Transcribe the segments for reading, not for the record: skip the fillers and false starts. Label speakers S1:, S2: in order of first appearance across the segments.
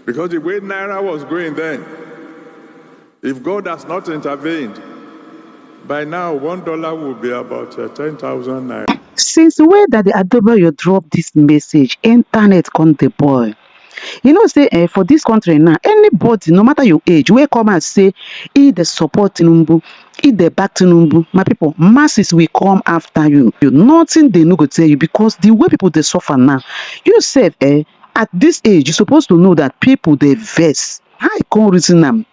S1: Because the way Naira was going then, if God has not intervened, by now $1 would be about 10,000 Naira.
S2: Since the way that the Adeboye drop this message, internet come dey boil. You know say for dis country now, anybody no matter your age wey come out say e dey support Tinubu, e dey back Tinubu, my people, masses will come after you. Nothing dey no go tell you because the way people dey suffer now, you sef at this age you suppose to know that people dey vex. How you come reason am?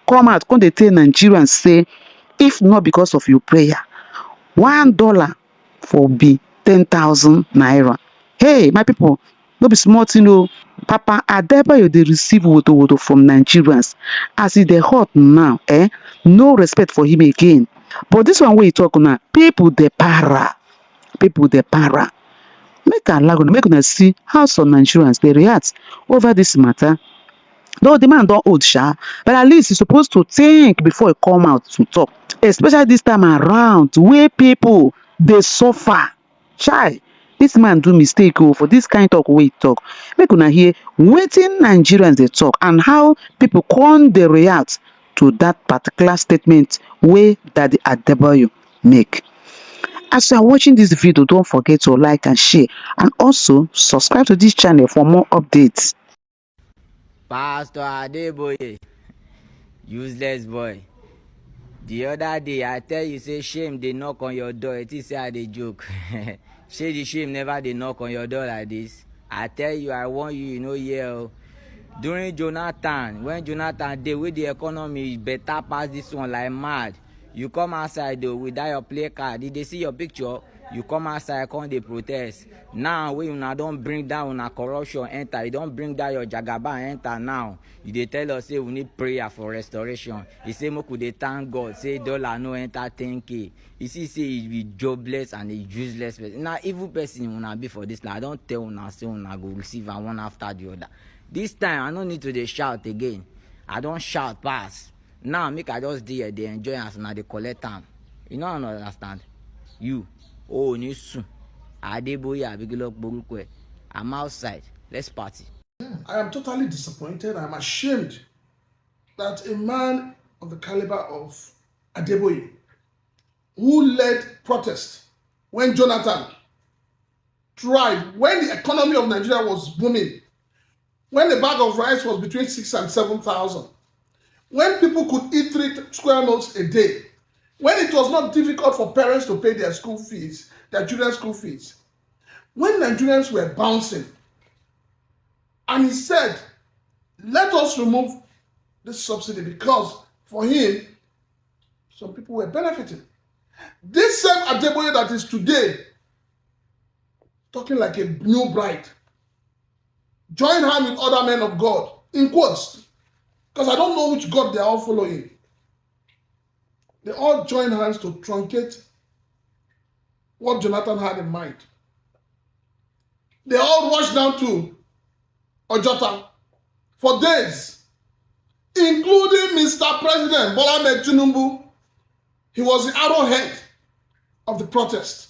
S2: Come out come dey tell Nigerians say if not because of your prayer, $1 for be 10,000 naira. Hey, my people, no be small thing o. Papa Adeboye dey receive woto from Nigerians. As e dey hot now, no respect for him again. But this one wey he talk now, people dey para. People dey para. Make I allow una, make una see how some Nigerians dey react over this matter. Though the man don old sha, but at least he suppose to think before he come out to talk, especially this time around wey people dey suffer. Chai, this man do mistake o for this kind talk wey he talk. Make una hear wetin Nigerians dey talk and how people come dey react to that particular statement wey Daddy Adeboye make. As you are watching this video, don't forget to like and share, and also subscribe to this channel for more updates.
S3: Pastor Adeboye, useless boy. The other day I tell you say shame dey knock on your door, it is say I dey joke. Shey the shame never dey knock on your door like this. I tell you, I warn you, you no hear o. During Jonathan, when Jonathan dey wey the economy better pass this one like mad, you come outside though without your play card, if they see your picture, you come outside come dey protest. Now wey una don bring down una corruption enter, you don bring down your jagaban enter now, you dey tell us say we need prayer for restoration. You say make we dey thank God say dollar no enter 10k. You see say he be jobless and a useless person. Na evil person una be for this land. I don tell una say una go receive am one after the other. This time I no need to dey shout again. I don shout pass. Now make I just dey here dey enjoy as una dey collect am. You no understand? You oh ní sùn Adeboye abigilo gborúkọ ẹ. I'm outside. Let's party.
S4: I am totally disappointed. I'm ashamed that a man of the caliber of Adeboye, who led protest when Jonathan tried, when the economy of Nigeria was booming, when the bag of rice was between 6,000 and 7,000, when people could eat 3 square meals a day, when it was not difficult for parents to pay their school fees, their children's school fees, when Nigerians were bouncing, and he said, let us remove this subsidy because for him, some people were benefiting. This same Adeboye that is today talking like a new bride, join hand with other men of God, in quotes, because I don't know which God they are all following. They all join hands to truncate what Jonathan had in mind. They all rushed down to Ojota for days, including Mr. President Bola Ahmed Tinubu. He was the arrowhead of the protest.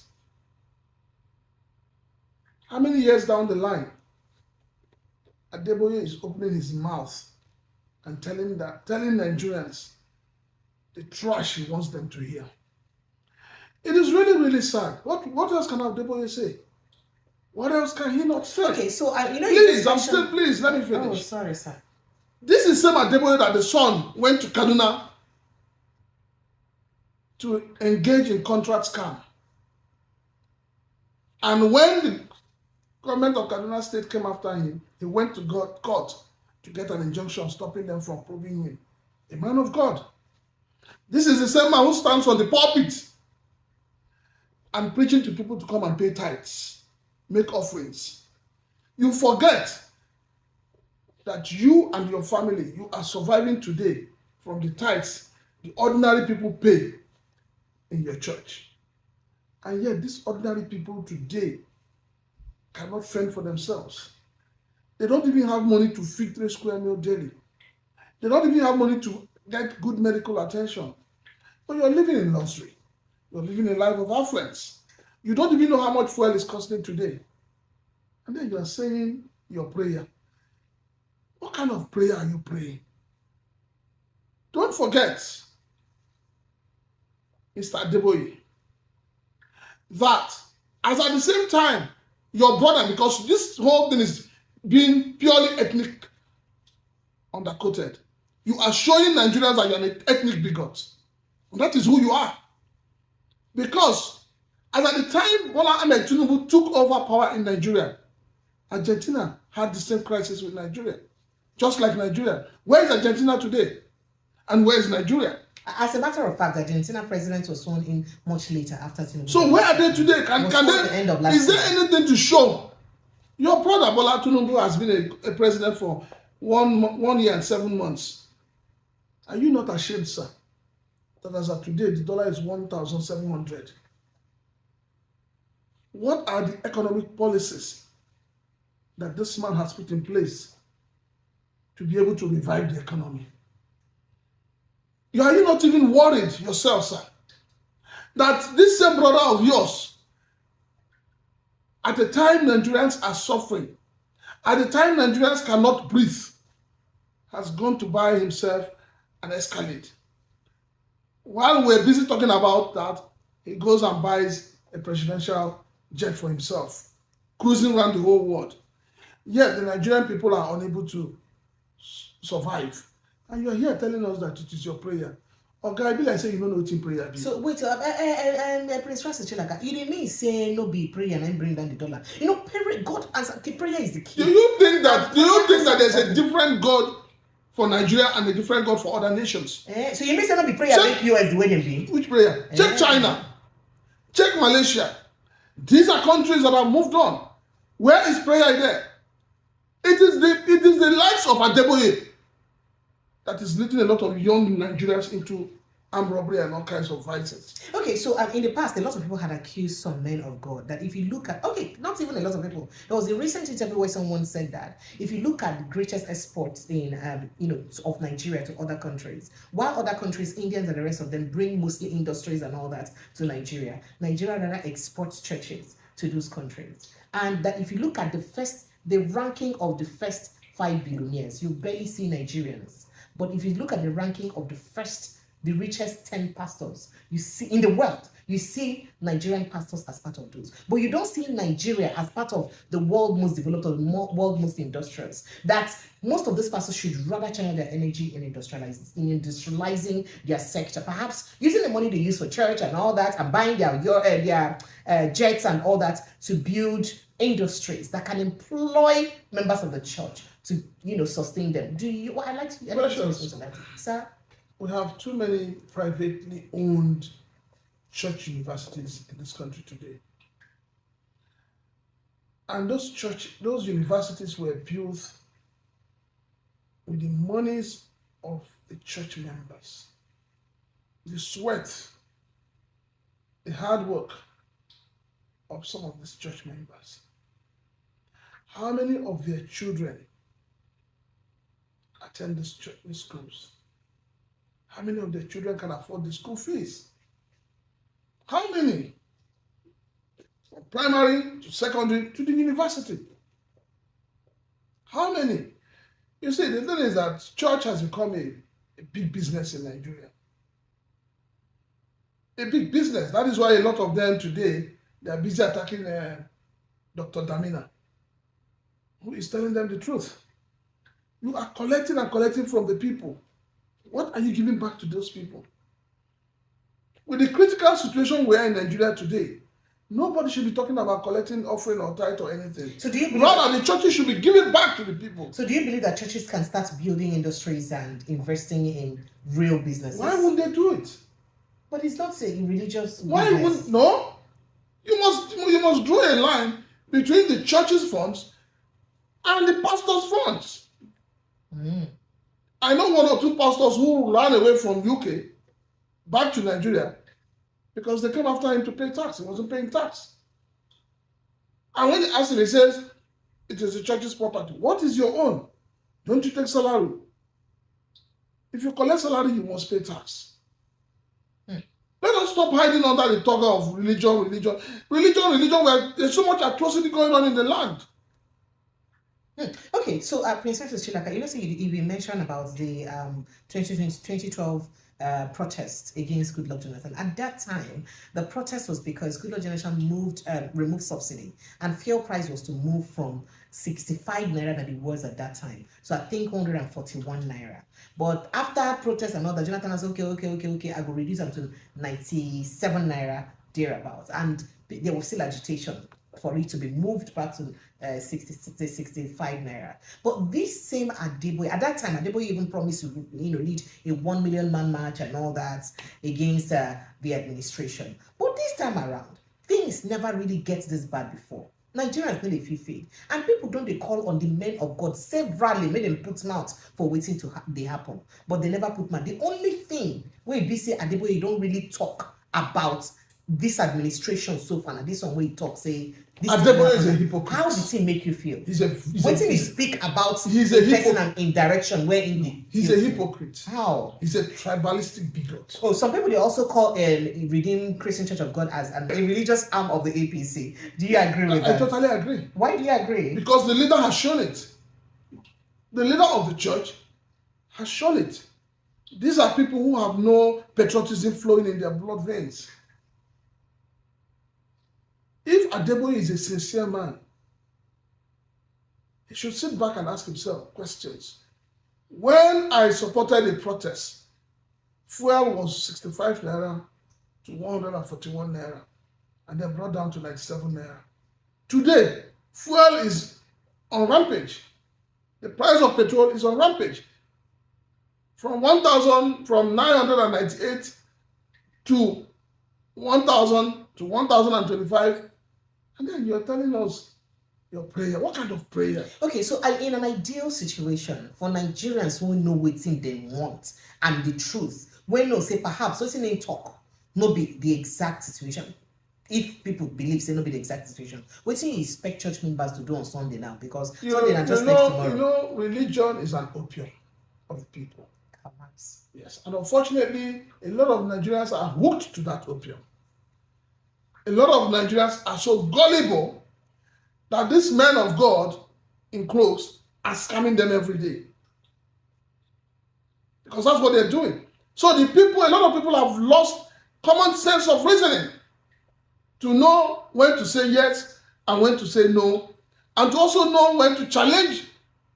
S4: How many years down the line, Adeboye is opening his mouth and telling Nigerians the trash he wants them to hear? It is really, really sad. What else can Adeboye say? What else can he not say?
S5: Okay, so
S4: please let me finish.
S5: Oh, sorry, sir.
S4: This is same Adeboye that the son went to Kaduna to engage in contract scam. And when the government of Kaduna State came after him, he went to court to get an injunction stopping them from proving him a man of God. This is the same man who stands on the pulpit and preaching to people to come and pay tithes, make offerings. You forget that you and your family, you are surviving today from the tithes the ordinary people pay in your church. And yet these ordinary people today cannot fend for themselves. They don't even have money to feed 3 square meals daily. They don't even have money to get good medical attention. But you're living in luxury. You're living a life of affluence. You don't even know how much fuel is costing today. And then you are saying your prayer. What kind of prayer are you praying? Don't forget, Mr. Adeboye, that as at the same time, your brother, because this whole thing is being purely ethnic undercoated, you are showing Nigerians that you are an ethnic bigot. And that is who you are. Because as at the time Bola Ahmed Tinubu took over power in Nigeria, Argentina had the same crisis with Nigeria. Just like Nigeria. Where is Argentina today? And where is Nigeria?
S5: As a matter of fact, the Argentina president was sworn in much later after Tinubu.
S4: So where are they today? Is there anything to show? Your brother Bola Tinubu has been a president for 1 year and 7 months. Are you not ashamed, sir, that as of today the dollar is 1,700? What are the economic policies that this man has put in place to be able to revive the economy? Are you not even worried yourself, sir, that this same brother of yours, at the time Nigerians are suffering, at the time Nigerians cannot breathe, has gone to buy himself an Escalade? While we're busy talking about that, he goes and buys a presidential jet for himself, cruising around the whole world. Yet the Nigerian people are unable to survive. And you're here telling us that it is your prayer. Or guy, be like say you don't know what in prayer be.
S5: So wait, Prince Francis Chilaka, you didn't mean say no be prayer and bring down the dollar. You know, prayer, God answer, prayer is the key.
S4: Do you think that there's a different God for Nigeria and a different God for other nations?
S5: So you mean say no be prayer make US the way they be?
S4: Which prayer? Check China. Check Malaysia. These are countries that have moved on. Where is prayer there? It is the likes of Adeboye that is leading a lot of young Nigerians into armed robbery and all kinds of vices.
S5: Okay, so in the past, a lot of people had accused some men of God that if you look at, okay, not even a lot of people. There was a recent interview where someone said that if you look at the greatest exports in, of Nigeria to other countries, while other countries, Indians and the rest of them, bring mostly industries and all that to Nigeria, Nigeria rather exports churches to those countries. And that if you look at the ranking of the first 5 billionaires, you barely see Nigerians. But if you look at the ranking of the richest 10 pastors you see in the world, you see Nigerian pastors as part of those. But you don't see Nigeria as part of the world most developed or the world most industrious. That most of these pastors should rather channel their energy in industrializing their sector. Perhaps using the money they use for church and all that and buying their jets and all that to build industries that can employ members of the church to sustain them. I like to listen to that. Sir?
S4: We have too many privately owned church universities in this country today. And those universities were built with the monies of the church members. The sweat, the hard work of some of these church members. How many of their children attend these schools? How many of their children can afford the school fees? How many? From primary to secondary to the university. How many? You see, the thing is that church has become a big business in Nigeria. A big business. That is why a lot of them today, they are busy attacking Dr. Damina, who is telling them the truth. You are collecting and collecting from the people. What are you giving back to those people? With the critical situation we are in Nigeria today, nobody should be talking about collecting offering or tithe or anything.
S5: So do you believe
S4: rather the churches should be giving back to the people?
S5: So do you believe that churches can start building industries and investing in real businesses?
S4: Why wouldn't they do it?
S5: But it's not a religious
S4: Why
S5: business.
S4: wouldn't no? You must draw a line between the church's funds and the pastor's funds. I know 1 or 2 pastors who ran away from UK back to Nigeria because they came after him to pay tax. He wasn't paying tax. And when they asked him, he says, it is the church's property. What is your own? Don't you take salary? If you collect salary, you must pay tax. Let us stop hiding under the toga of religion, where there's so much atrocity going on in the land.
S5: Okay, so Princess Chilaka, you know, see, you mentioned about the 2012 protests against Goodluck Jonathan. At that time, the protest was because Goodluck Jonathan removed subsidy, and fuel price was to move from 65 naira that it was at that time. So I think 141 naira. But after protest and all that, Jonathan was okay, I will reduce them to 97 naira thereabouts. And there was still agitation for it to be moved back to 65 naira. But this same Adeboye, at that time, Adeboye even promised to lead a 1 million man march and all that against the administration. But this time around, things never really get this bad before. Nigerians know they feel, and people don't they call on the men of God severally, make them put mouth for waiting to they happen, but they never put mouth. The only thing where you say Adeboye don't really talk about this administration so far, and this one where he talk say this
S4: Adeboye is a hypocrite.
S5: How did he make you feel?
S4: What
S5: did he speak about?
S4: He's a
S5: person and in direction where
S4: he's a hypocrite.
S5: How?
S4: He's a tribalistic bigot.
S5: Oh, some people they also call Redeemed Christian Church of God as a religious arm of the APC. Do you agree with that?
S4: I totally agree.
S5: Why do you agree?
S4: Because the leader has shown it. The leader of the church has shown it. These are people who have no patriotism flowing in their blood veins. If Adeboye is a sincere man, he should sit back and ask himself questions. When I supported a protest, fuel was 65 naira to 141 naira, and then brought down to 97 naira. Today, fuel is on rampage. The price of petrol is on rampage. From 998 to 1,000 to 1,025. And then you're telling us your prayer. What kind of prayer?
S5: Okay, so in an ideal situation, for Nigerians who know what they want and the truth, when no say perhaps what's in they talk, no be the exact situation. If people believe say no be the exact situation, what do you expect church members to do on Sunday now? Because Sunday are just next tomorrow.
S4: Religion is an opium of the people. Yes, and unfortunately, a lot of Nigerians are hooked to that opium. A lot of Nigerians are so gullible that these men of God in clothes are scamming them every day. Because that's what they're doing. So a lot of people have lost common sense of reasoning to know when to say yes and when to say no, and to also know when to challenge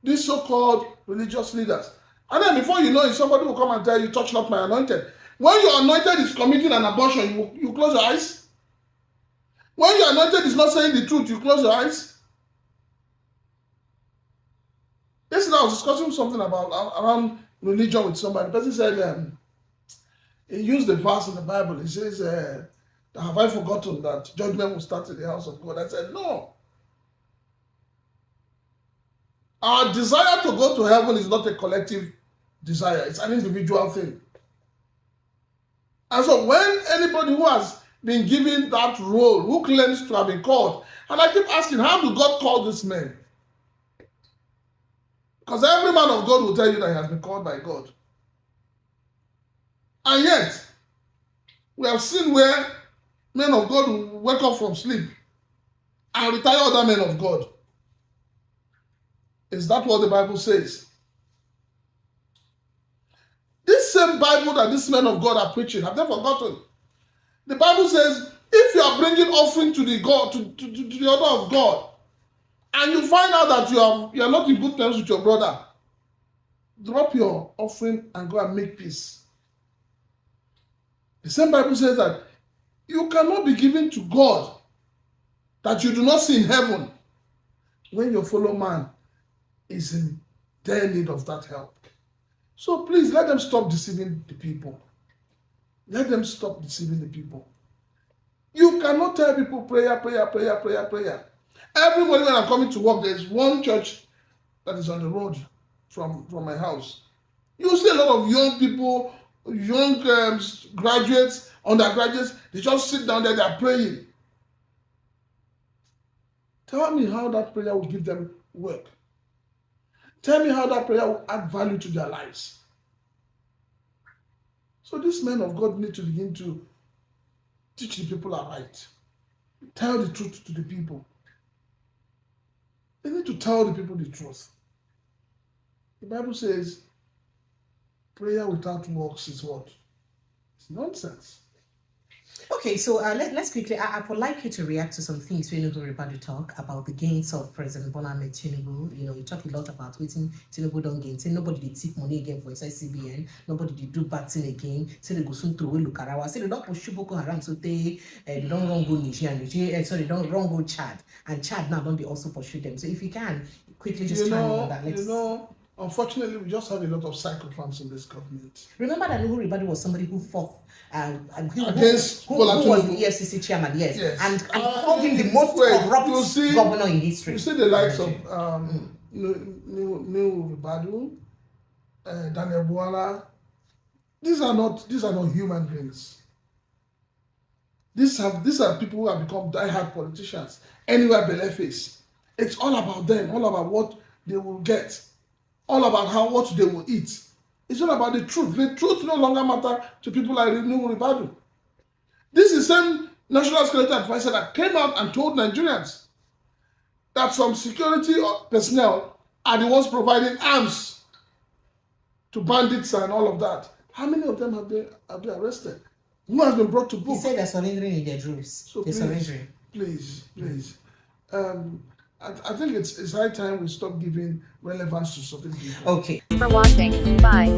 S4: these so-called religious leaders. And then before you know it, somebody will come and tell you, touch not my anointed. When your anointed is committing an abortion, you close your eyes. When your anointed is not saying the truth, you close your eyes. Yesterday I was discussing something around religion with somebody. The person said, he used the verse in the Bible. He says, have I forgotten that judgment will start in the house of God? I said, no. Our desire to go to heaven is not a collective desire. It's an individual thing. And so when anybody who has been given that role, who claims to have been called, and I keep asking, how do God call this man? Because every man of God will tell you that he has been called by God. And yet, we have seen where men of God will wake up from sleep and retire other men of God. Is that what the Bible says? This same Bible that these men of God are preaching, have they forgotten? The Bible says, if you are bringing offering to the God, to the order of God, and you find out that you are not in good terms with your brother, drop your offering and go and make peace. The same Bible says that you cannot be given to God that you do not see in heaven when your fellow man is in dire need of that help. So please let them stop deceiving the people. Let them stop deceiving the people. You cannot tell people prayer. Every morning when I'm coming to work, there's one church that is on the road from my house. You see a lot of young people, young graduates, undergraduates, they just sit down there, they're praying. Tell me how that prayer will give them work. Tell me how that prayer will add value to their lives. So these men of God need to begin to teach the people aright. Tell the truth to the people. They need to tell the people the truth. The Bible says, prayer without works is what? It's nonsense.
S5: Okay, so let's quickly. I would like you to react to some things when you about to talk about the gains of President Bola Ahmed Tinubu. You know, you talk a lot about waiting Tinubu don't gain. Say nobody did thief money again for inside CBN. Nobody did do bad thing again. Say they go soon throw away Lukarawa. Say they don't push Boko Haram so they don't run go Nigeria. Sorry, don't run go Chad. And Chad now don't they also pursue them. So if you can quickly just try on that.
S4: Unfortunately, we just have a lot of psychophants in this government.
S5: Remember that Nuhu Ribadu was somebody who fought
S4: against
S5: who was the EFCC chairman, yes. And called him the most corrupt governor in history.
S4: You see the likes of Nuhu Ribadu, Daniel Buala. These are not human beings. These are people who have become diehard politicians. Anywhere below face, it's all about them, all about what they will get, all about what they will eat. It's not about the truth. The truth no longer matter to people like Nuhu Ribadu. This is the same National Security Advisor that came out and told Nigerians that some security personnel are the ones providing arms to bandits and all of that. How many of them have they arrested? Who has been brought to book?
S5: He said they're surrendering in their droves.
S4: So
S5: they're surrendering.
S4: Please. I think it's high time we stop giving relevance to certain people.
S5: Okay.
S6: For watching. Bye.